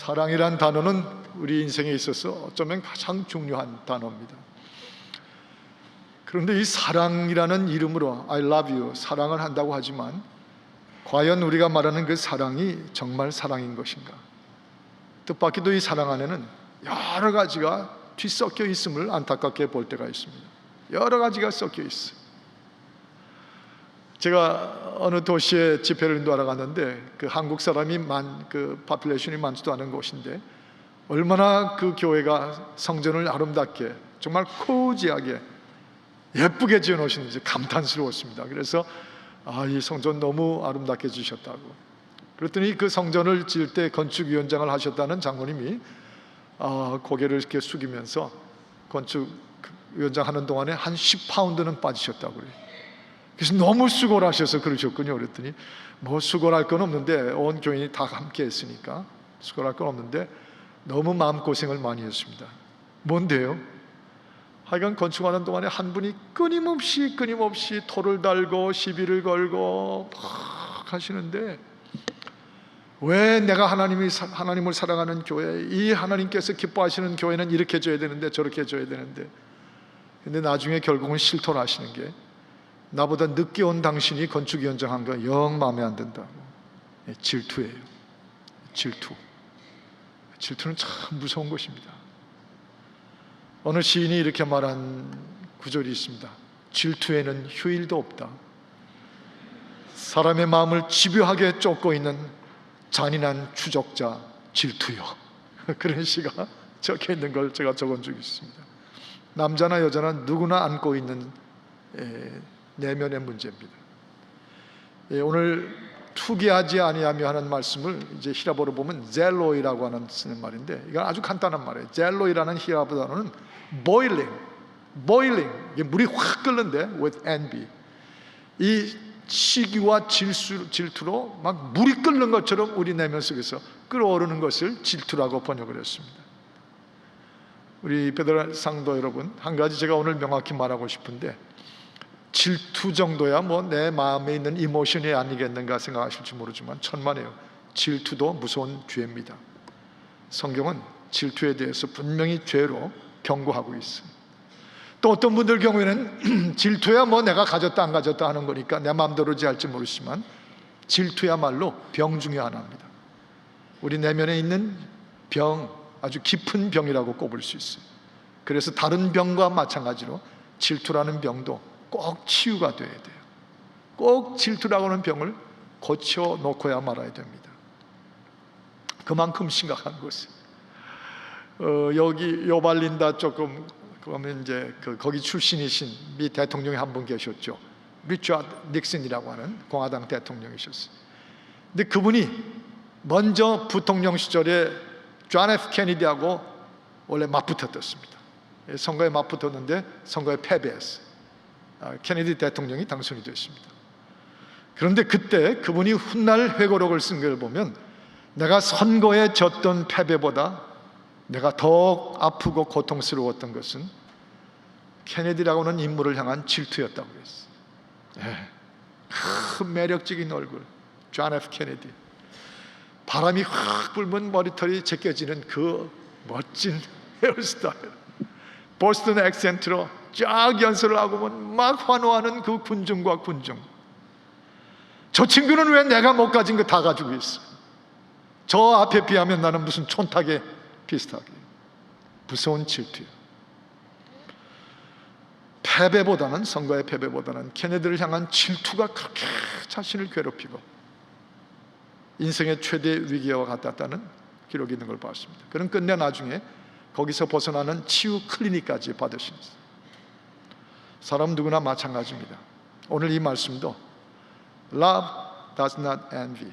사랑이란 단어는 우리 인생에 있어서 어쩌면 가장 중요한 단어입니다. 그런데 이 사랑이라는 이름으로 I love you, 사랑을 한다고 하지만 과연 우리가 말하는 그 사랑이 정말 사랑인 것인가? 뜻밖에도 이 사랑 안에는 여러 가지가 뒤섞여 있음을 안타깝게 볼 때가 있습니다. 여러 가지가 섞여 있어요. 제가 어느 도시에 집회를 인도하러 갔는데 그 한국 사람이 파퓰레이션이 많지도 않은 곳인데 얼마나 그 교회가 성전을 아름답게 정말 코지하게 예쁘게 지어놓으시는지 감탄스러웠습니다. 그래서 이 성전 너무 아름답게 지으셨다고. 그랬더니 그 성전을 지을 때 건축위원장을 하셨다는 장로님이 고개를 이렇게 숙이면서 건축위원장 하는 동안에 한 10파운드는 빠지셨다고 그래요. 그래서 너무 수고를 하셔서 그러셨군요. 그랬더니 뭐 수고할 건 없는데 온 교인이 다 함께 했으니까 수고할 건 없는데 너무 마음고생을 많이 했습니다. 뭔데요? 하여간 건축하는 동안에 한 분이 끊임없이 토를 달고 시비를 걸고 막 하시는데 왜 내가 하나님을 사랑하는 교회, 이 하나님께서 기뻐하시는 교회는 이렇게 해줘야 되는데 저렇게 해줘야 되는데, 근데 나중에 결국은 실토를 하시는 게 나보다 늦게 온 당신이 건축위원장 한 거 영 마음에 안 든다고. 질투예요. 질투는 참 무서운 것입니다. 어느 시인이 이렇게 말한 구절이 있습니다. 질투에는 휴일도 없다. 사람의 마음을 집요하게 쫓고 있는 잔인한 추적자 질투요. 그런 시가 적혀 있는 걸 제가 적은 적이 있습니다. 남자나 여자나 누구나 안고 있는 내면의 문제입니다. 오늘 투기하지 아니하며 하는 말씀을 이제 히라보로 보면 젤로이라고 하는 쓰는 말인데, 이건 아주 간단한 말이에요. 젤로이라는 히라보 단어는 boiling, 이게 물이 확 끓는데 with envy, 이 시기와 질투로 막 물이 끓는 것처럼 우리 내면 속에서 끓어오르는 것을 질투라고 번역을 했습니다. 우리 베드로 상도 여러분, 한 가지 제가 오늘 명확히 말하고 싶은데, 질투 정도야 뭐 내 마음에 있는 이모션이 아니겠는가 생각하실지 모르지만 천만에요. 질투도 무서운 죄입니다. 성경은 질투에 대해서 분명히 죄로 경고하고 있어요. 또 어떤 분들 경우에는 질투야 뭐 내가 가졌다 안 가졌다 하는 거니까 내 마음대로지 할지 모르지만 질투야말로 병 중에 하나입니다. 우리 내면에 있는 병, 아주 깊은 병이라고 꼽을 수 있어요. 그래서 다른 병과 마찬가지로 질투라는 병도 꼭 치유가 돼야 돼요. 꼭 질투라고 하는 병을 고쳐놓고야 말아야 됩니다. 그만큼 심각한 것은 여기 요발린다 조금 그러면 이제 거기 출신이신 미 대통령이 한 분 계셨죠. 리처드 닉슨이라고 하는 공화당 대통령이셨어요. 근데 그분이 먼저 부통령 시절에 존 F 케네디하고 원래 맞붙었습니다. 선거에 맞붙었는데 선거에 패배했어요. 케네디 대통령이 당선이 됐습니다. 그런데 그때 그분이 훗날 회고록을 쓴 걸 보면 내가 선거에 졌던 패배보다 내가 더 아프고 고통스러웠던 것은 케네디라고 하는 인물을 향한 질투였다고 그랬어요. 큰 매력적인 얼굴 존 F 케네디, 바람이 확 불면 머리털이 제껴지는 그 멋진 헤어스타일, 보스턴 액센트로 쫙 연설을 하고 보면 막 환호하는 그 군중과 군중. 저 친구는 왜 내가 못 가진 거 다 가지고 있어? 저 앞에 비하면 나는 무슨 촌탁에 비슷하게. 무서운 질투요. 선거의 패배보다는 케네디를 향한 질투가 그렇게 자신을 괴롭히고 인생의 최대 위기와 같았다는 기록이 있는 걸 봤습니다. 그는 끝내 나중에 거기서 벗어나는 치유 클리닉까지 받으셨어요. 사람 누구나 마찬가지입니다. 오늘 이 말씀도 Love does not envy,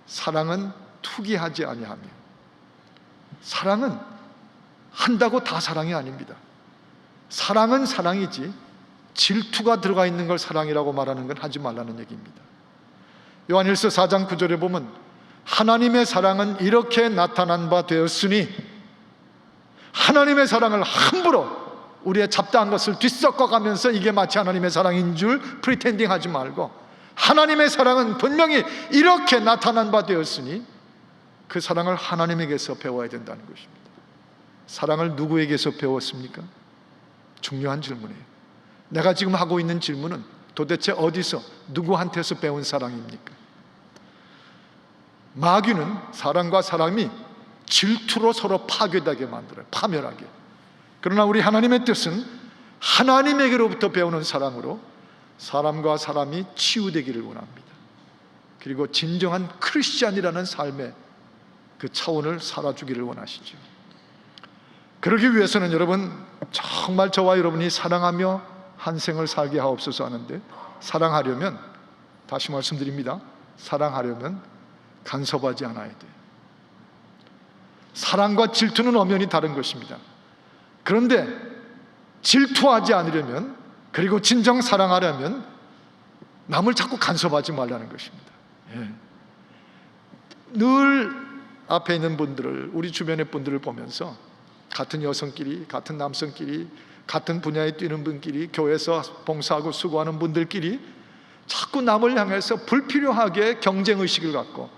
사랑은 투기하지 아니하며. 사랑은 한다고 다 사랑이 아닙니다. 사랑은 사랑이지 질투가 들어가 있는 걸 사랑이라고 말하는 건 하지 말라는 얘기입니다. 요한일서 4장 9절에 보면 하나님의 사랑은 이렇게 나타난 바 되었으니, 하나님의 사랑을 함부로 우리의 잡다한 것을 뒤섞어가면서 이게 마치 하나님의 사랑인 줄 프리텐딩 하지 말고, 하나님의 사랑은 분명히 이렇게 나타난 바 되었으니 그 사랑을 하나님에게서 배워야 된다는 것입니다. 사랑을 누구에게서 배웠습니까? 중요한 질문이에요. 내가 지금 하고 있는 질문은 도대체 어디서, 누구한테서 배운 사랑입니까? 마귀는 사랑과 사람이 질투로 서로 파괴되게 만들어요. 파멸하게. 그러나 우리 하나님의 뜻은 하나님에게로부터 배우는 사랑으로 사람과 사람이 치유되기를 원합니다. 그리고 진정한 크리스찬이라는 삶의 그 차원을 살아주기를 원하시죠. 그러기 위해서는 여러분, 정말 저와 여러분이 사랑하며 한 생을 살게 하옵소서 하는데, 사랑하려면, 다시 말씀드립니다, 사랑하려면 간섭하지 않아야 돼요. 사랑과 질투는 엄연히 다른 것입니다. 그런데 질투하지 않으려면, 그리고 진정 사랑하려면 남을 자꾸 간섭하지 말라는 것입니다. 늘 앞에 있는 분들을, 우리 주변의 분들을 보면서 같은 여성끼리, 같은 남성끼리, 같은 분야에 뛰는 분끼리, 교회에서 봉사하고 수고하는 분들끼리 자꾸 남을 향해서 불필요하게 경쟁의식을 갖고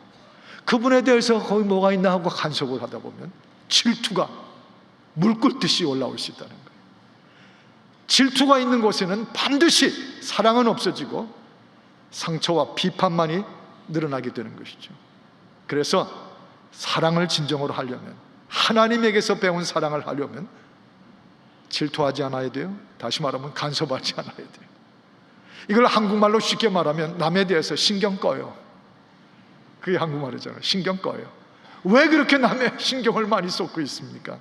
그분에 대해서 거기 뭐가 있나 하고 간섭을 하다 보면 질투가 물 끓듯이 올라올 수 있다는 거예요. 질투가 있는 곳에는 반드시 사랑은 없어지고 상처와 비판만이 늘어나게 되는 것이죠. 그래서 사랑을 진정으로 하려면, 하나님에게서 배운 사랑을 하려면 질투하지 않아야 돼요. 다시 말하면 간섭하지 않아야 돼요. 이걸 한국말로 쉽게 말하면 남에 대해서 신경 꺼요. 그게 한국말이잖아요. 신경 꺼요. 왜 그렇게 남의 신경을 많이 쏟고 있습니까?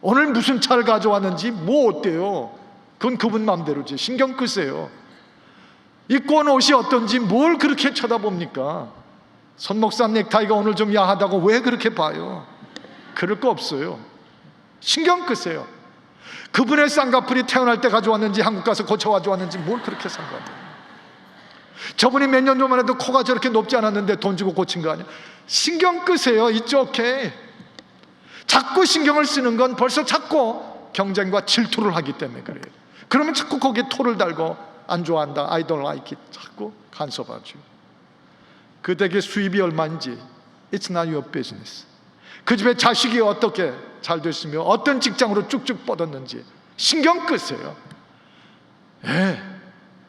오늘 무슨 차를 가져왔는지 뭐 어때요? 그건 그분 마음대로지. 신경 끄세요. 입고 온 옷이 어떤지 뭘 그렇게 쳐다봅니까? 손목사 넥타이가 오늘 좀 야하다고 왜 그렇게 봐요? 그럴 거 없어요. 신경 끄세요. 그분의 쌍꺼풀이 태어날 때 가져왔는지 한국 가서 고쳐 가져왔는지 뭘 그렇게 상관해요? 저분이 몇 년 전만 해도 코가 저렇게 높지 않았는데 돈 주고 고친 거 아니야? 신경 끄세요. It's okay. 자꾸 신경을 쓰는 건 벌써 자꾸 경쟁과 질투를 하기 때문에 그래요. 그러면 자꾸 거기에 토를 달고 안 좋아한다, I don't like it, 자꾸 간섭하죠. 그 댁의 수입이 얼마인지 It's not your business. 그 집에 자식이 어떻게 잘 됐으며 어떤 직장으로 쭉쭉 뻗었는지 신경 끄세요.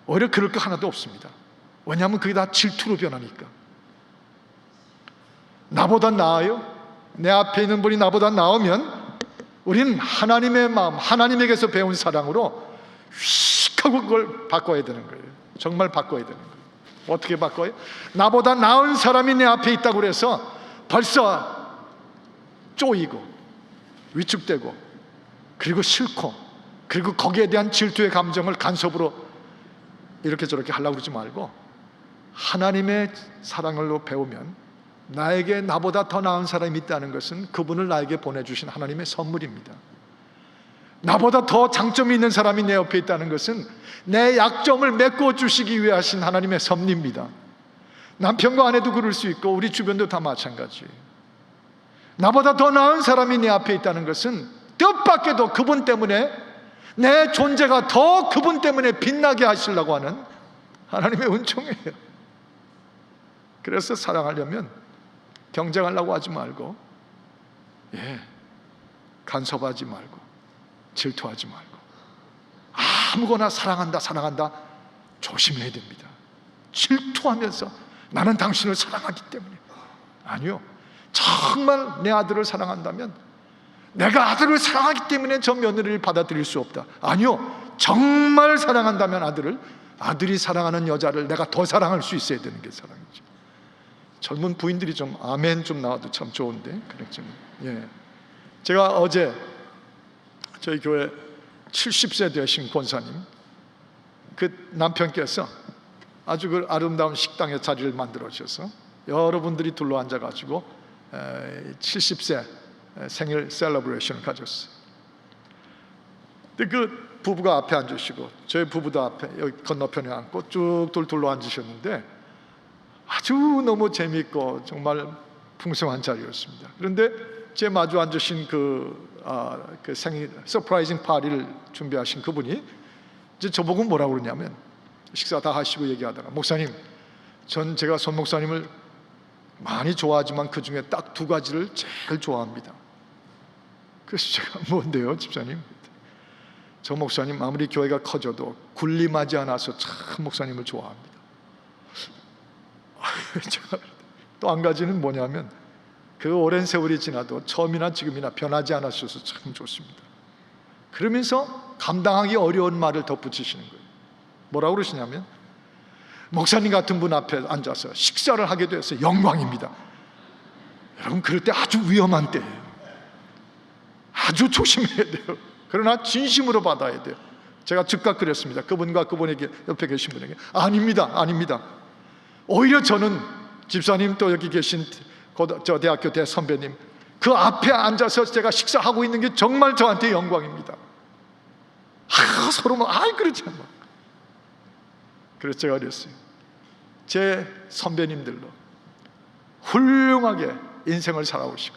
오히려 그럴 거 하나도 없습니다. 왜냐하면 그게 다 질투로 변하니까. 나보다 나아요? 내 앞에 있는 분이 나보다 나으면 우리는 하나님의 마음, 하나님에게서 배운 사랑으로 휙 하고 그걸 바꿔야 되는 거예요. 정말 바꿔야 되는 거예요. 어떻게 바꿔요? 나보다 나은 사람이 내 앞에 있다고 그래서 벌써 쪼이고 위축되고 그리고 싫고 그리고 거기에 대한 질투의 감정을 간섭으로 이렇게 저렇게 하려고 그러지 말고 하나님의 사랑을 배우면 나에게 나보다 더 나은 사람이 있다는 것은 그분을 나에게 보내주신 하나님의 선물입니다. 나보다 더 장점이 있는 사람이 내 옆에 있다는 것은 내 약점을 메꿔주시기 위해 하신 하나님의 섭리입니다. 남편과 아내도 그럴 수 있고 우리 주변도 다 마찬가지예요. 나보다 더 나은 사람이 내 앞에 있다는 것은 뜻밖에도 그분 때문에 내 존재가 더 그분 때문에 빛나게 하시려고 하는 하나님의 은총이에요. 그래서 사랑하려면 경쟁하려고 하지 말고 간섭하지 말고 질투하지 말고 아무거나 사랑한다 조심해야 됩니다. 질투하면서 나는 당신을 사랑하기 때문에. 아니요, 정말 내 아들을 사랑한다면 내가 아들을 사랑하기 때문에 저 며느리를 받아들일 수 없다. 아니요, 정말 사랑한다면 아들이 사랑하는 여자를 내가 더 사랑할 수 있어야 되는 게 사랑이죠. 젊은 부인들이 좀 아멘 좀 나와도 참 좋은데. 그렇죠. 제가 어제 저희 교회 70세 되신 권사님 그 남편께서 아주 그 아름다운 식당에 자리를 만들어 주셔서 여러분들이 둘러 앉아 가지고 70세 생일 셀러브레이션을 가졌어요. 근데 그 부부가 앞에 앉으시고 저희 부부도 앞에 여기 건너편에 앉고 쭉 둘러 앉으셨는데 아주 너무 재미있고 정말 풍성한 자리였습니다. 그런데 제 마주 앉으신 그 생일 서프라이징 파티를 준비하신 그분이 이제 저보고 뭐라고 그러냐면 식사 다 하시고 얘기하다가 목사님, 제가 손 목사님을 많이 좋아하지만 그 중에 딱 두 가지를 제일 좋아합니다. 그래서 제가 뭔데요, 집사님? 저 목사님 아무리 교회가 커져도 군림하지 않아서 참 목사님을 좋아합니다. 제가 또 한 가지는 뭐냐면 그 오랜 세월이 지나도 처음이나 지금이나 변하지 않으셔서 참 좋습니다. 그러면서 감당하기 어려운 말을 덧붙이시는 거예요. 뭐라고 그러시냐면 목사님 같은 분 앞에 앉아서 식사를 하게 돼서 영광입니다. 여러분, 그럴 때 아주 위험한 때예요. 아주 조심해야 돼요. 그러나 진심으로 받아야 돼요. 제가 즉각 그랬습니다. 그분과 그분에게, 옆에 계신 분에게, 아닙니다, 아닙니다. 오히려 저는 집사님, 또 여기 계신 저 대학교 대 선배님, 그 앞에 앉아서 제가 식사하고 있는 게 정말 저한테 영광입니다. 서로 그렇지 않아. 그래서 제가 그랬어요. 제 선배님들로 훌륭하게 인생을 살아오시고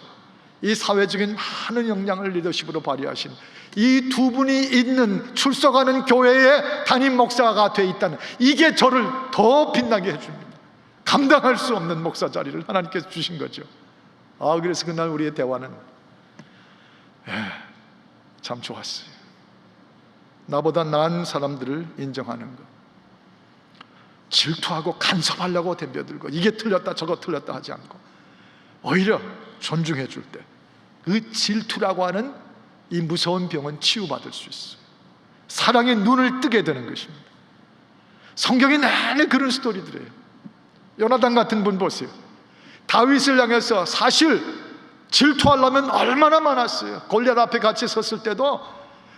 이 사회적인 많은 역량을 리더십으로 발휘하신 이 두 분이 있는, 출석하는 교회의 담임 목사가 돼 있다는, 이게 저를 더 빛나게 해줍니다. 감당할 수 없는 목사 자리를 하나님께서 주신 거죠. 그래서 그날 우리의 대화는 참 좋았어요. 나보다 나은 사람들을 인정하는 것, 질투하고 간섭하려고 덤벼들고 이게 틀렸다 저거 틀렸다 하지 않고 오히려 존중해 줄 때 그 질투라고 하는 이 무서운 병은 치유받을 수 있어요. 사랑의 눈을 뜨게 되는 것입니다. 성경이 내내 그런 스토리들이에요. 요나단 같은 분 보세요. 다윗을 향해서 사실 질투하려면 얼마나 많았어요. 골리앗 앞에 같이 섰을 때도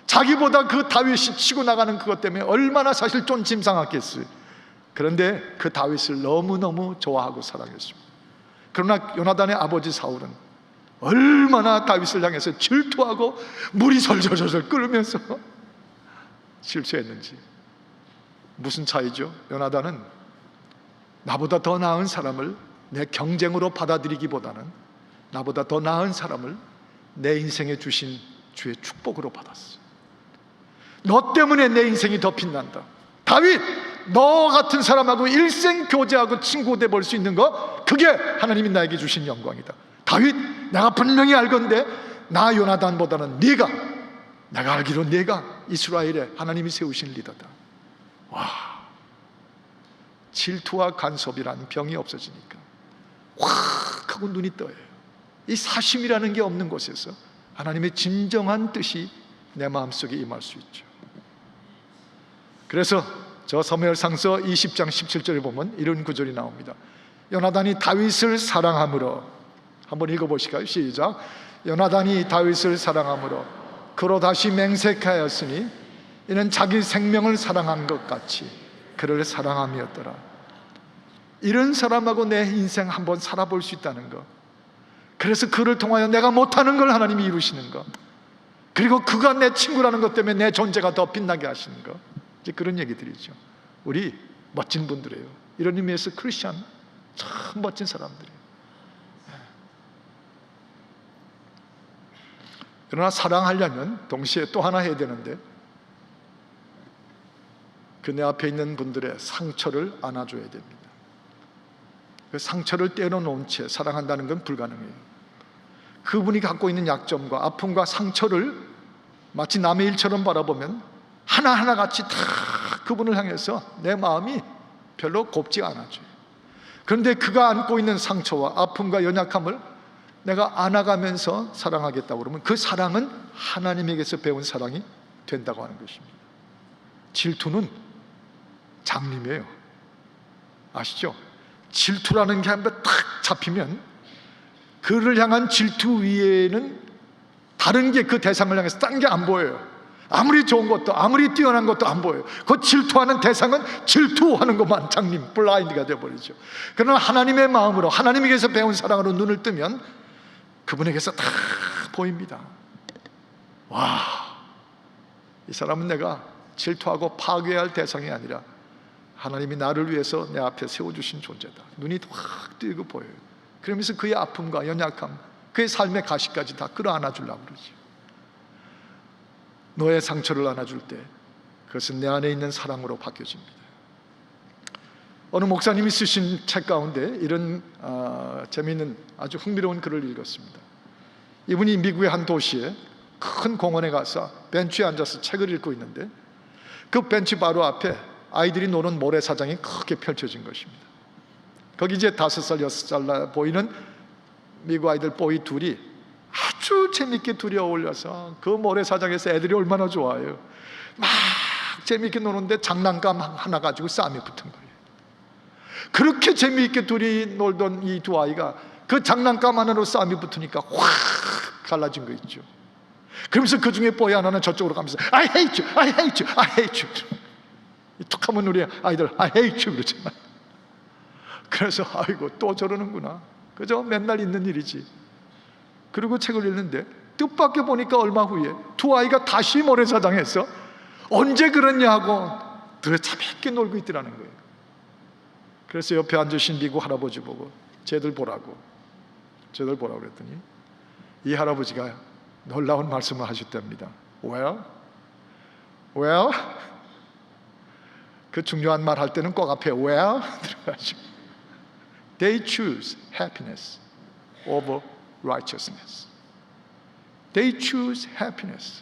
자기보다 그 다윗이 치고 나가는 그것 때문에 얼마나 사실 쫀짐상하겠어요. 그런데 그 다윗을 너무너무 좋아하고 사랑했습니다. 그러나 요나단의 아버지 사울은 얼마나 다윗을 향해서 질투하고 물이 절절절절 끓으면서 실수했는지. 무슨 차이죠? 요나단은 나보다 더 나은 사람을 내 경쟁으로 받아들이기보다는 나보다 더 나은 사람을 내 인생에 주신 주의 축복으로 받았어. 너 때문에 내 인생이 더 빛난다. 다윗, 너 같은 사람하고 일생 교제하고 친구 돼 볼 수 있는 거, 그게 하나님이 나에게 주신 영광이다. 다윗, 내가 분명히 알건대 나 요나단보다는 내가 알기로 네가 이스라엘에 하나님이 세우신 리더다. 와, 질투와 간섭이라는 병이 없어지니까 확 하고 눈이 떠요. 이 사심이라는 게 없는 곳에서 하나님의 진정한 뜻이 내 마음속에 임할 수 있죠. 그래서 저 사무엘상서 20장 17절에 보면 이런 구절이 나옵니다. 요나단이 다윗을 사랑함으로, 한번 읽어보실까요? 시작. 요나단이 다윗을 사랑함으로 그로 다시 맹세하였으니 이는 자기 생명을 사랑한 것 같이 그를 사랑함이었더라. 이런 사람하고 내 인생 한번 살아볼 수 있다는 것, 그래서 그를 통하여 내가 못하는 걸 하나님이 이루시는 것, 그리고 그가 내 친구라는 것 때문에 내 존재가 더 빛나게 하시는 것, 이제 그런 얘기들이죠. 우리 멋진 분들이에요. 이런 의미에서 크리스찬 참 멋진 사람들이에요. 그러나 사랑하려면 동시에 또 하나 해야 되는데, 그 내 앞에 있는 분들의 상처를 안아줘야 됩니다. 그 상처를 떼어놓은 채 사랑한다는 건 불가능해요. 그분이 갖고 있는 약점과 아픔과 상처를 마치 남의 일처럼 바라보면 하나하나 같이 다 그분을 향해서 내 마음이 별로 곱지 않아져요. 그런데 그가 안고 있는 상처와 아픔과 연약함을 내가 안아가면서 사랑하겠다고 그러면 그 사랑은 하나님에게서 배운 사랑이 된다고 하는 것입니다. 질투는 장님이에요. 아시죠? 질투라는 게 한번 탁 잡히면 그를 향한 질투 위에는 다른 게 그 대상을 향해서 딴 게 안 보여요. 아무리 좋은 것도 아무리 뛰어난 것도 안 보여요. 그 질투하는 대상은 질투하는 것만 장님, 블라인드가 되어버리죠. 그러나 하나님의 마음으로, 하나님에게서 배운 사랑으로 눈을 뜨면 그분에게서 다 보입니다. 와, 이 사람은 내가 질투하고 파괴할 대상이 아니라 하나님이 나를 위해서 내 앞에 세워주신 존재다. 눈이 확 뜨고 보여요. 그러면서 그의 아픔과 연약함, 그의 삶의 가시까지 다 끌어안아 주려고 그러죠. 너의 상처를 안아줄 때 그것은 내 안에 있는 사랑으로 바뀌어집니다. 어느 목사님이 쓰신 책 가운데 이런 재미있는 아주 흥미로운 글을 읽었습니다. 이분이 미국의 한 도시에 큰 공원에 가서 벤치에 앉아서 책을 읽고 있는데 그 벤치 바로 앞에 아이들이 노는 모래사장이 크게 펼쳐진 것입니다. 거기 이제 5살, 6살 보이는 미국 아이들 보이 둘이 아주 재밌게 둘이 어울려서 그 모래사장에서 애들이 얼마나 좋아해요. 막 재밌게 노는데 장난감 하나 가지고 싸움이 붙은 거예요. 그렇게 재미있게 둘이 놀던 이 두 아이가 그 장난감 하나로 싸움이 붙으니까 확 갈라진 거 있죠. 그러면서 그 중에 보이 하나는 저쪽으로 가면서 I hate you, I hate you, I hate you. 툭하면 우리 아이들 I hate you 그러잖아. 그래서 아이고 또 저러는구나. 그저 맨날 있는 일이지. 그리고 책을 읽는데 뜻밖의 보니까 얼마 후에 두 아이가 다시 모래사장에서 언제 그랬냐 하고 더 재밌게 놀고 있더라는 거예요. 그래서 옆에 앉으신 미국 할아버지 보고 쟤들 보라고 그랬더니 이 할아버지가 놀라운 말씀을 하셨답니다. Well, 그 중요한 말 할 때는 꼭 앞에 well 들어가죠. They choose happiness over righteousness. They choose happiness.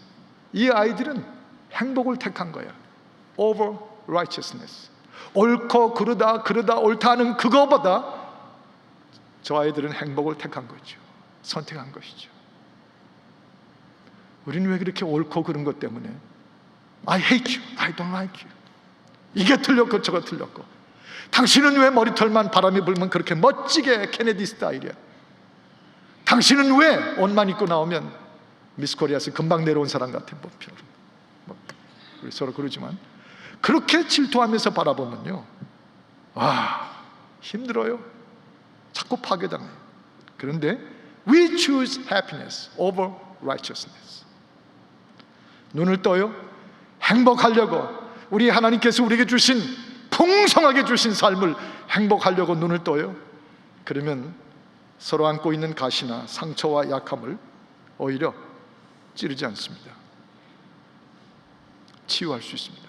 이 아이들은 행복을 택한 거야. Over righteousness. 옳고 그르다 옳다 하는 그거보다 저 아이들은 행복을 택한 거죠. 선택한 것이죠. 우리는 왜 그렇게 옳고 그른 것 때문에 I hate you, I don't like you, 이게 틀렸고 저거 틀렸고, 당신은 왜 머리털만 바람이 불면 그렇게 멋지게 케네디 스타일이야, 당신은 왜 옷만 입고 나오면 미스 코리아에서 금방 내려온 사람 같아, 우리 서로 그러지만 그렇게 질투하면서 바라보면요, 힘들어요. 자꾸 파괴당해요. 그런데 we choose happiness over righteousness. 눈을 떠요. 행복하려고, 우리 하나님께서 우리에게 주신 풍성하게 주신 삶을 행복하려고 눈을 떠요. 그러면 서로 안고 있는 가시나 상처와 약함을 오히려 찌르지 않습니다. 치유할 수 있습니다.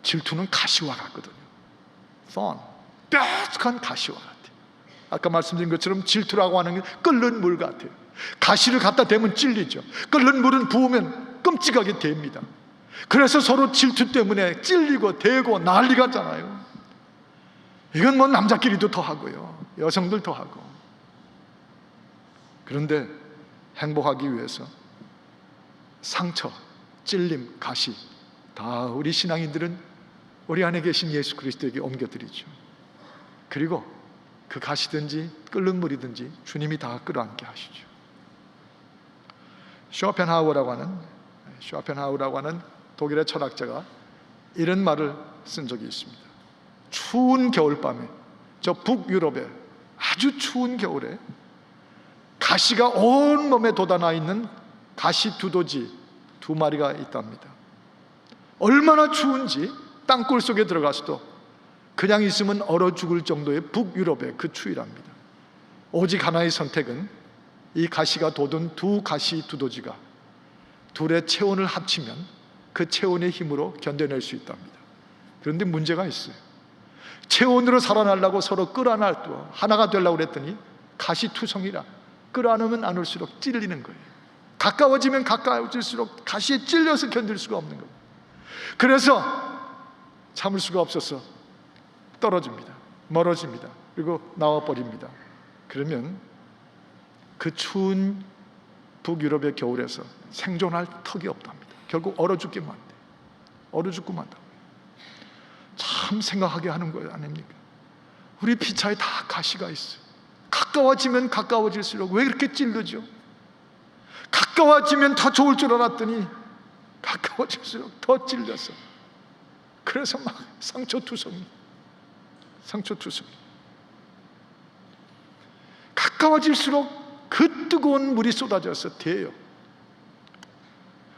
질투는 가시와 같거든요. thorn, 뾰족한 가시와 같아요. 아까 말씀드린 것처럼 질투라고 하는 게 끓는 물 같아요. 가시를 갖다 대면 찔리죠. 끓는 물은 부으면 끔찍하게 됩니다. 그래서 서로 질투 때문에 찔리고 대고 난리가 잖아요. 이건 뭐 남자끼리도 더 하고요, 여성들도 하고. 그런데 행복하기 위해서 상처, 찔림, 가시 다 우리 신앙인들은 우리 안에 계신 예수 그리스도에게 옮겨드리죠. 그리고 그 가시든지 끓는 물이든지 주님이 다 끌어안게 하시죠. 쇼펜하우어라고 하는 독일의 철학자가 이런 말을 쓴 적이 있습니다. 추운 겨울밤에, 저 북유럽의 아주 추운 겨울에 가시가 온 몸에 돋아나 있는 가시 두더지 2마리가 있답니다. 얼마나 추운지 땅굴 속에 들어가서도 그냥 있으면 얼어 죽을 정도의 북유럽의 그 추위랍니다. 오직 하나의 선택은 이 가시가 돋은 두 가시 두더지가 둘의 체온을 합치면 그 체온의 힘으로 견뎌낼 수 있답니다. 그런데 문제가 있어요. 체온으로 살아나려고 서로 끌어안고 하나가 되려고 그랬더니 가시투성이라 끌어안으면 안을수록 찔리는 거예요. 가까워지면 가까워질수록 가시에 찔려서 견딜 수가 없는 겁니다. 그래서 참을 수가 없어서 떨어집니다. 멀어집니다. 그리고 나와버립니다. 그러면 그 추운 북유럽의 겨울에서 생존할 턱이 없답니다. 결국 얼어 죽기만 돼. 얼어 죽고 만다. 참 생각하게 하는 거예요, 아닙니까? 우리 피차에 다 가시가 있어요. 가까워지면 가까워질수록 왜 이렇게 찔르죠? 가까워지면 더 좋을 줄 알았더니 가까워질수록 더 찔려서, 그래서 막 상처투성이. 가까워질수록 그 뜨거운 물이 쏟아져서 돼요.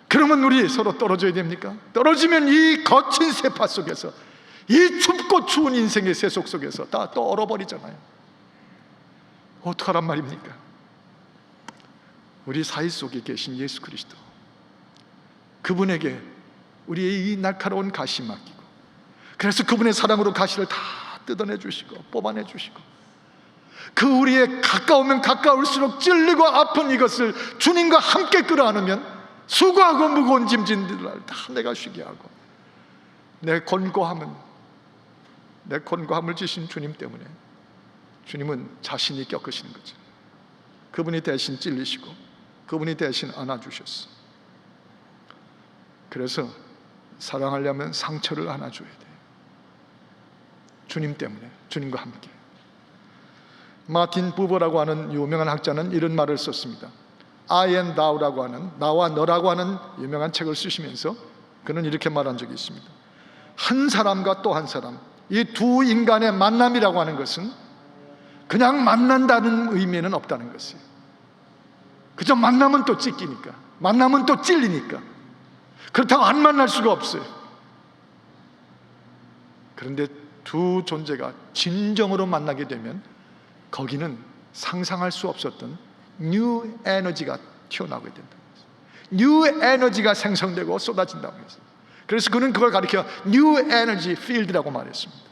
그러면 우리 서로 떨어져야 됩니까? 떨어지면 이 거친 세파 속에서, 이 춥고 추운 인생의 세속 속에서 다 또 얼어버리잖아요. 어떡하란 말입니까? 우리 사이 속에 계신 예수 그리스도, 그분에게 우리의 이 날카로운 가시 맡기고, 그래서 그분의 사랑으로 가시를 다 뜯어내 주시고 뽑아내 주시고, 그 우리의 가까우면 가까울수록 찔리고 아픈 이것을 주님과 함께 끌어안으면 수고하고 무거운 짐진들을 다 내가 쉬게 하고, 내 권고함을 지신 주님 때문에 주님은 자신이 겪으시는 거죠. 그분이 대신 찔리시고 그분이 대신 안아주셨어. 그래서 사랑하려면 상처를 안아줘야 돼. 주님 때문에, 주님과 함께. 마틴 부버라고 하는 유명한 학자는 이런 말을 썼습니다. I and thou라고 하는, 나와 너라고 하는 유명한 책을 쓰시면서 그는 이렇게 말한 적이 있습니다. 한 사람과 또 한 사람, 이 두 인간의 만남이라고 하는 것은 그냥 만난다는 의미는 없다는 것이에요. 그저 만나면 또 찢기니까, 만나면 또 찔리니까, 그렇다고 안 만날 수가 없어요. 그런데 두 존재가 진정으로 만나게 되면 거기는 상상할 수 없었던 뉴 에너지가 튀어나오게 된다는 것이에요. 뉴 에너지가 생성되고 쏟아진다고 했어요. 그래서 그는 그걸 가리켜 뉴 에너지 필드라고 말했습니다.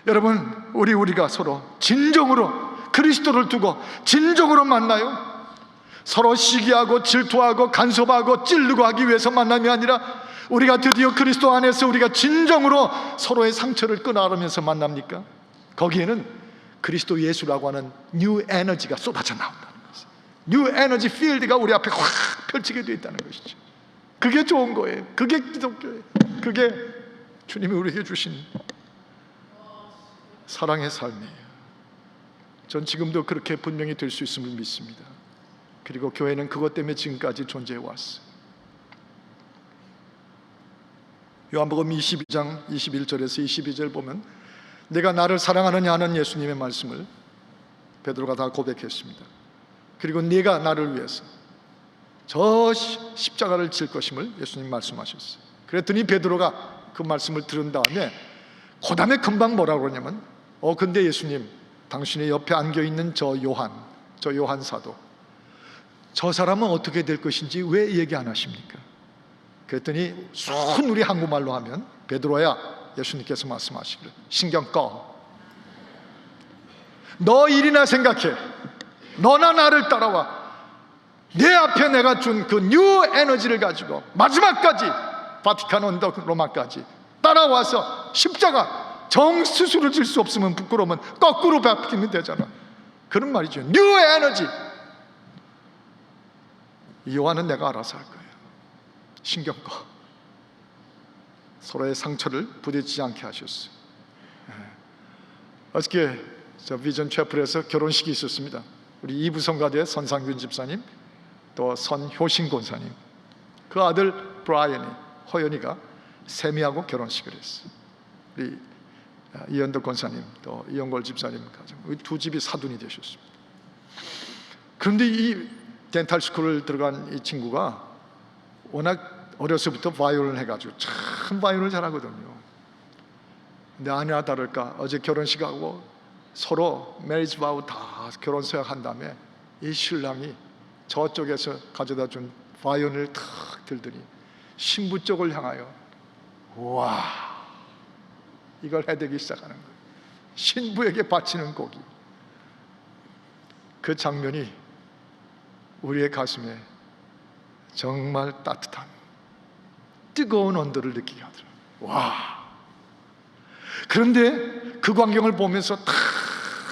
여러분, 우리가 서로 진정으로 그리스도를 두고 진정으로 만나요? 서로 시기하고 질투하고 간섭하고 찔르고 하기 위해서 만남이 아니라 우리가 드디어 그리스도 안에서 우리가 진정으로 서로의 상처를 끊어안으면서 만납니까? 거기에는 그리스도 예수라고 하는 뉴 에너지가 쏟아져 나온다는 것이죠. 뉴 에너지 필드가 우리 앞에 확 펼치게 되어 있다는 것이죠. 그게 좋은 거예요. 그게 기독교예요. 그게 주님이 우리에게 주신 사랑의 삶이에요. 전 지금도 그렇게 분명히 될 수 있음을 믿습니다. 그리고 교회는 그것 때문에 지금까지 존재해 왔어요. 요한복음 22장 21절에서 22절 보면 내가 나를 사랑하느냐 하는 예수님의 말씀을 베드로가 다 고백했습니다. 그리고 네가 나를 위해서 저 십자가를 질 것임을 예수님 말씀하셨어요. 그랬더니 베드로가 그 말씀을 들은 다음에 그 다음에 금방 뭐라고 그러냐면 근데 예수님, 당신의 옆에 안겨있는 저 요한 사도, 저 사람은 어떻게 될 것인지 왜 얘기 안 하십니까? 그랬더니 순 우리 한국말로 하면 베드로야, 예수님께서 말씀하시기를 신경 꺼. 너 일이나 생각해. 너나 나를 따라와. 내 앞에 내가 준 그 뉴 에너지를 가지고 마지막까지 바티칸 언덕 로마까지 따라와서 십자가 정스스로 질 수 없으면 부끄러우면 거꾸로 바뀌면 되잖아. 그런 말이죠. 뉴 에너지. 이 요한은 내가 알아서 할 거예요. 신경 꺼. 서로의 상처를 부딪히지 않게 하셨어요. 어저께 저 비전 채플에서 결혼식이 있었습니다. 우리 이부성가대 선상균 집사님, 또 선효신 권사님, 그 아들 브라이언이, 허연이가 세미하고 결혼식을 했어요. 우리 이현덕 권사님, 또 이영골 집사님 가정, 두 집이 사돈이 되셨습니다. 그런데 이 덴탈 스쿨을 들어간 이 친구가 워낙 어려서부터 바이올린을 해가지고 참 바이올린을 잘하거든요. 근데 아니나 다를까 어제 결혼식하고 서로 메리지 바우 다 결혼 서약한 다음에 이 신랑이 저쪽에서 가져다 준 바이올린을 탁 들더니 신부 쪽을 향하여 와, 이걸 해대기 시작하는 거예요. 신부에게 바치는 곡이. 그 장면이 우리의 가슴에 정말 따뜻한 뜨거운 온도를 느끼게 하더라고요. 와. 그런데 그 광경을 보면서 다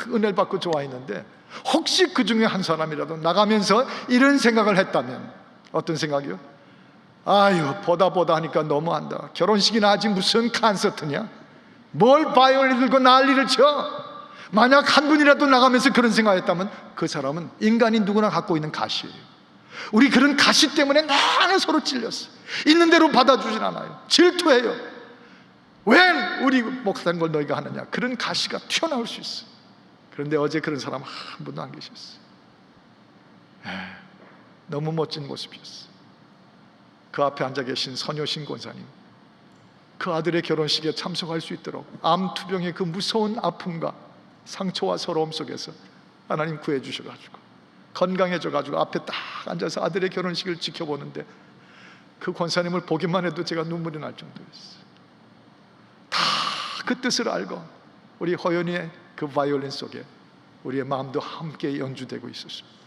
은혜를 받고 좋아했는데 혹시 그 중에 한 사람이라도 나가면서 이런 생각을 했다면, 어떤 생각이요? 아유, 보다 하니까 너무한다. 결혼식이나 하지 무슨 콘서트냐? 뭘 바이올린 들고 난리를 쳐? 만약 한 분이라도 나가면서 그런 생각했다면 그 사람은 인간인 누구나 갖고 있는 가시예요. 우리 그런 가시 때문에 나는 서로 찔렸어. 있는 대로 받아주진 않아요. 질투해요. 왜 우리 목사인 걸 너희가 하느냐? 그런 가시가 튀어나올 수 있어. 그런데 어제 그런 사람 한 분도 안 계셨어요. 너무 멋진 모습이었어요. 그 앞에 앉아 계신 선효신 권사님, 그 아들의 결혼식에 참석할 수 있도록 암투병의 그 무서운 아픔과 상처와 서러움 속에서 하나님 구해주셔가지고 건강해져가지고 앞에 딱 앉아서 아들의 결혼식을 지켜보는데 그 권사님을 보기만 해도 제가 눈물이 날 정도였어요. 다 그 뜻을 알고 우리 허연이의 그 바이올린 속에 우리의 마음도 함께 연주되고 있었습니다.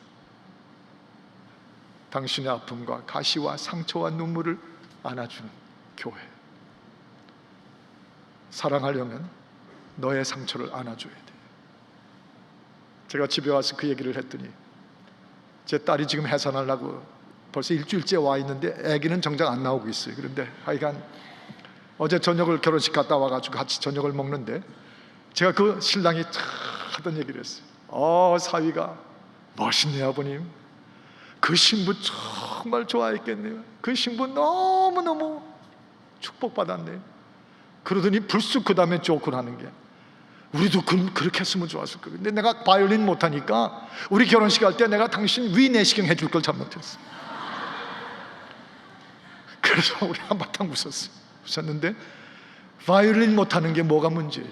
당신의 아픔과 가시와 상처와 눈물을 안아주는 교회. 사랑하려면 너의 상처를 안아줘야 돼. 제가 집에 와서 그 얘기를 했더니 제 딸이 지금 해산하려고 벌써 일주일째 와 있는데 아기는 정작 안 나오고 있어요. 그런데 하여간 어제 저녁을 결혼식 갔다 와가지고 같이 저녁을 먹는데 제가 그 신랑이 하던 얘기를 했어요. 사위가 멋있네요 아버님. 그 신부 정말 좋아했겠네요. 그 신부 너무너무 축복받았네요. 그러더니 불쑥 그 다음에 조언하는 게 우리도 그렇게 했으면 좋았을 거예요. 근데 내가 바이올린 못하니까 우리 결혼식 할 때 내가 당신 위내시경 해줄 걸 잘못했어. 그래서 우리 한바탕 웃었는데 바이올린 못하는 게 뭐가 문제예요?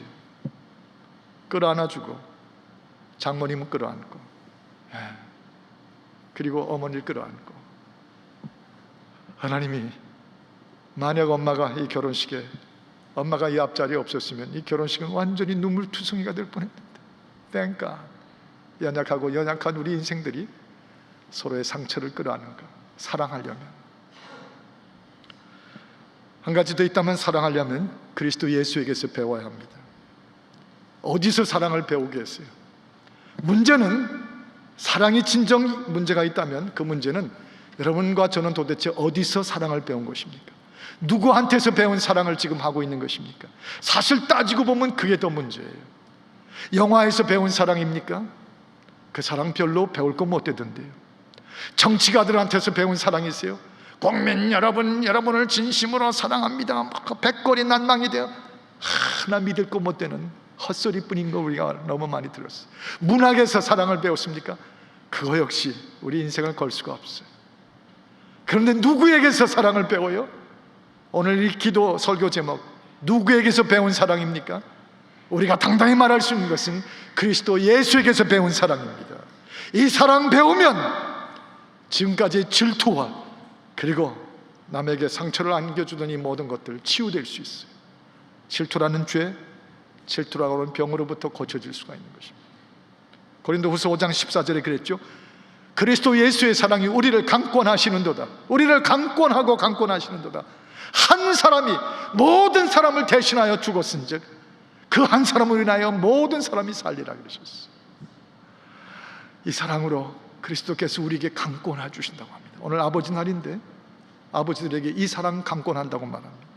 끌어안아주고 장모님은 끌어안고 그리고 어머니를 끌어안고 하나님이 만약 엄마가 이 결혼식에 엄마가 이 앞자리에 없었으면 이 결혼식은 완전히 눈물투성이가 될 뻔했는데 Thank God. 연약하고 연약한 우리 인생들이 서로의 상처를 끌어안는가. 사랑하려면 한 가지 더 있다면 사랑하려면 그리스도 예수에게서 배워야 합니다. 어디서 사랑을 배우겠어요? 문제는 사랑이 진정 문제가 있다면 그 문제는 여러분과 저는 도대체 어디서 사랑을 배운 것입니까? 누구한테서 배운 사랑을 지금 하고 있는 것입니까? 사실 따지고 보면 그게 더 문제예요. 영화에서 배운 사랑입니까? 그 사랑 별로 배울 거 못 되던데요. 정치가들한테서 배운 사랑이 있어요. 국민 여러분, 여러분을 진심으로 사랑합니다. 막 백골이 난망이 되어 하나 믿을 거 못 되는 헛소리뿐인 거 우리가 너무 많이 들었어요. 문학에서 사랑을 배웠습니까? 그거 역시 우리 인생을 걸 수가 없어요. 그런데 누구에게서 사랑을 배워요? 오늘 이 기도 설교 제목 누구에게서 배운 사랑입니까? 우리가 당당히 말할 수 있는 것은 그리스도 예수에게서 배운 사랑입니다. 이 사랑 배우면 지금까지의 질투와 그리고 남에게 상처를 안겨주던 이 모든 것들 치유될 수 있어요. 질투라는 죄, 질투라고 하는 병으로부터 고쳐질 수가 있는 것입니다. 고린도후서 5장 14절에 그랬죠. 그리스도 예수의 사랑이 우리를 강권하시는도다. 우리를 강권하고 강권하시는도다. 한 사람이 모든 사람을 대신하여 죽었은즉 그 한 사람을 인하여 모든 사람이 살리라 그러셨어요. 이 사랑으로 그리스도께서 우리에게 강권해 주신다고 합니다. 오늘 아버지 날인데 아버지들에게 이 사랑 강권한다고 말합니다.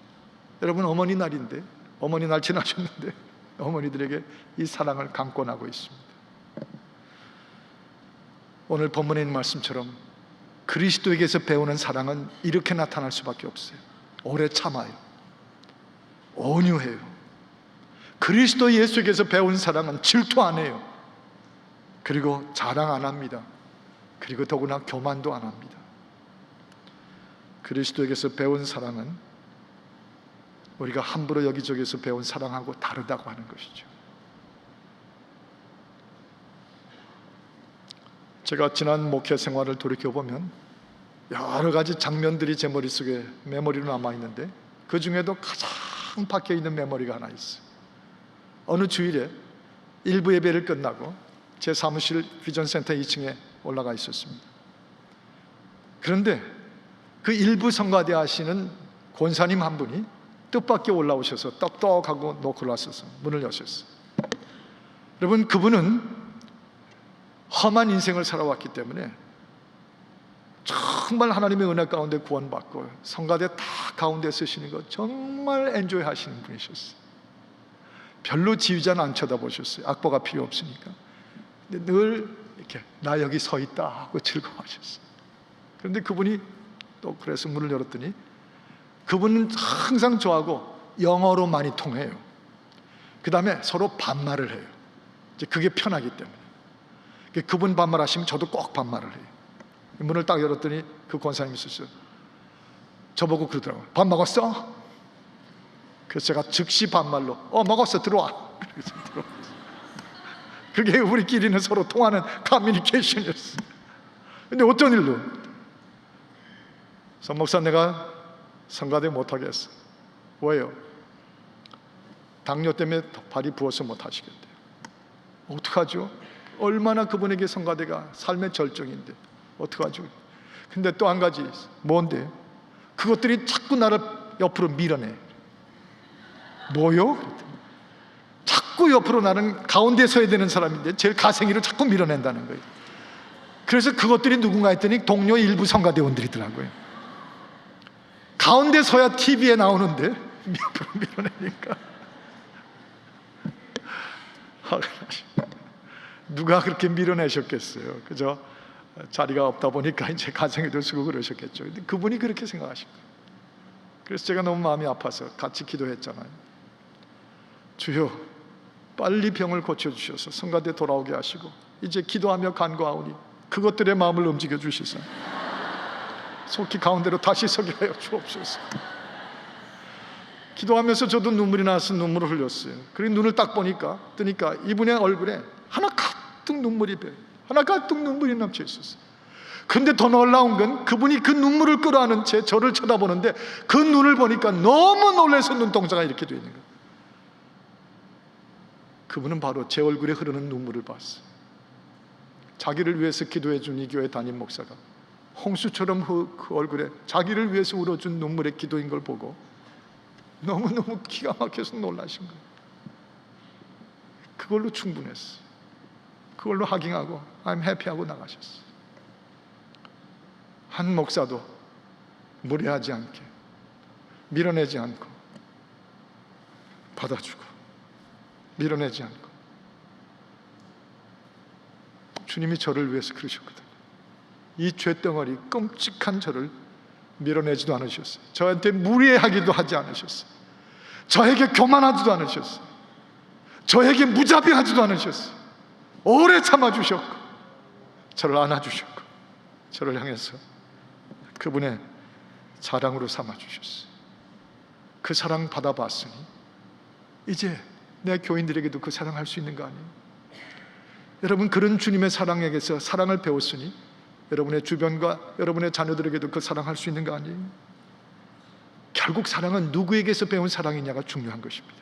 여러분 어머니 날인데 어머니 날 지나셨는데 어머니들에게 이 사랑을 강권하고 있습니다. 오늘 본문에 있는 말씀처럼 그리스도에게서 배우는 사랑은 이렇게 나타날 수밖에 없어요. 오래 참아요. 온유해요. 그리스도 예수에게서 배운 사랑은 질투 안 해요. 그리고 자랑 안 합니다. 그리고 더구나 교만도 안 합니다. 그리스도에게서 배운 사랑은 우리가 함부로 여기저기서 배운 사랑하고 다르다고 하는 것이죠. 제가 지난 목회 생활을 돌이켜보면 여러 가지 장면들이 제 머릿속에 메모리로 남아있는데 그 중에도 가장 박혀있는 메모리가 하나 있어요. 어느 주일에 일부 예배를 끝나고 제 사무실 비전센터 2층에 올라가 있었습니다. 그런데 그 일부 성가대 하시는 권사님 한 분이 뜻밖에 올라오셔서 떡떡하고 노크를 하셔서 문을 여셨어요. 여러분 그분은 험한 인생을 살아왔기 때문에 정말 하나님의 은혜 가운데 구원받고 성가대 다 가운데 서시는 거 정말 엔조이 하시는 분이셨어요. 별로 지휘자는 안 쳐다보셨어요. 악보가 필요 없으니까. 근데 늘 이렇게 나 여기 서 있다 하고 즐거워하셨어요. 그런데 그분이 또 그래서 문을 열었더니 그분은 항상 저하고 영어로 많이 통해요. 그 다음에 서로 반말을 해요. 이제 그게 편하기 때문에. 그분 반말하시면 저도 꼭 반말을 해요. 문을 딱 열었더니 그 권사님이 있었어요. 저보고 그러더라고요. 밥 먹었어? 그래서 제가 즉시 반말로 먹었어 들어와. 그게 우리끼리는 서로 통하는 커뮤니케이션이었어요. 근데 어떤 일로 선 목사 내가 성가대 못하겠어. 왜요? 당뇨 때문에 발이 부어서 못 하시겠대요. 어떡하죠? 얼마나 그분에게 성가대가 삶의 절정인데 어떡하죠? 근데 또 한 가지 있어요. 뭔데? 그것들이 자꾸 나를 옆으로 밀어내. 뭐요? 자꾸 옆으로, 나는 가운데 서야 되는 사람인데 제일 가생이로 자꾸 밀어낸다는 거예요. 그래서 그것들이 누군가 했더니 동료 일부 성가대원들이더라고요. 가운데 서야 TV에 나오는데 옆으로 밀어내니까 누가 그렇게 밀어내셨겠어요? 그죠? 자리가 없다 보니까 이제 가정에도 쓰고 그러셨겠죠. 근데 그분이 그렇게 생각하신 거예요. 그래서 제가 너무 마음이 아파서 같이 기도했잖아요. 주여, 빨리 병을 고쳐주셔서 성가대 돌아오게 하시고 이제 기도하며 간구하오니 그것들의 마음을 움직여 주시사 속히 가운데로 다시 서게 하여 주옵소서. 기도하면서 저도 눈물이 나서 눈물을 흘렸어요. 그리고 눈을 딱 뜨니까 이분의 얼굴에 하나 가득 눈물이 넘쳐 있었어요. 근데 더 놀라운 건 그분이 그 눈물을 끌어안은 채 저를 쳐다보는데 그 눈을 보니까 너무 놀라서 눈동자가 이렇게 되어 있는 거예요. 그분은 바로 제 얼굴에 흐르는 눈물을 봤어요. 자기를 위해서 기도해 준 이 교회 담임 목사가 홍수처럼 그 얼굴에 자기를 위해서 울어준 눈물의 기도인 걸 보고 너무너무 기가 막혀서 놀라신 거예요. 그걸로 충분했어요. 그걸로 하깅하고 I'm happy하고 나가셨어요. 한 목사도 무례하지 않게, 밀어내지 않고, 받아주고, 밀어내지 않고, 주님이 저를 위해서 그러셨거든요. 이 죄덩어리 끔찍한 저를 밀어내지도 않으셨어요. 저한테 무례하기도 하지 않으셨어요. 저에게 교만하지도 않으셨어요. 저에게 무자비하지도 않으셨어요. 오래 참아주셨고 저를 안아주셨고 저를 향해서 그분의 자랑으로 삼아주셨어요. 그 사랑 받아봤으니 이제 내 교인들에게도 그 사랑할 수 있는 거 아니에요? 여러분, 그런 주님의 사랑에게서 사랑을 배웠으니 여러분의 주변과 여러분의 자녀들에게도 그 사랑할 수 있는 거 아니에요? 결국 사랑은 누구에게서 배운 사랑이냐가 중요한 것입니다.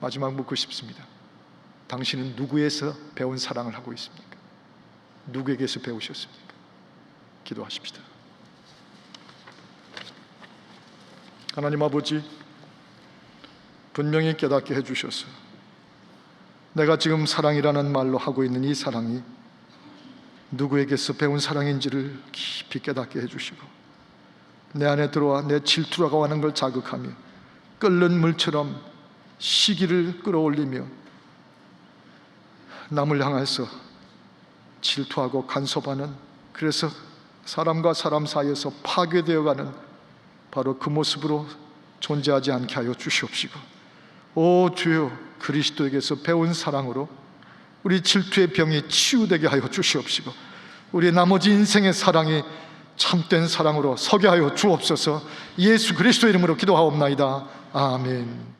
마지막 묻고 싶습니다. 당신은 누구에서 배운 사랑을 하고 있습니까? 누구에게서 배우셨습니까? 기도하십시다. 하나님 아버지, 분명히 깨닫게 해주셔서 내가 지금 사랑이라는 말로 하고 있는 이 사랑이 누구에게서 배운 사랑인지를 깊이 깨닫게 해주시고 내 안에 들어와 내 질투라고 하는 걸 자극하며 끓는 물처럼 시기를 끌어올리며 남을 향해서 질투하고 간섭하는, 그래서 사람과 사람 사이에서 파괴되어가는 바로 그 모습으로 존재하지 않게 하여 주시옵시고, 오 주여, 그리스도에게서 배운 사랑으로 우리 질투의 병이 치유되게 하여 주시옵시고 우리 나머지 인생의 사랑이 참된 사랑으로 서게 하여 주옵소서. 예수 그리스도 이름으로 기도하옵나이다. 아멘.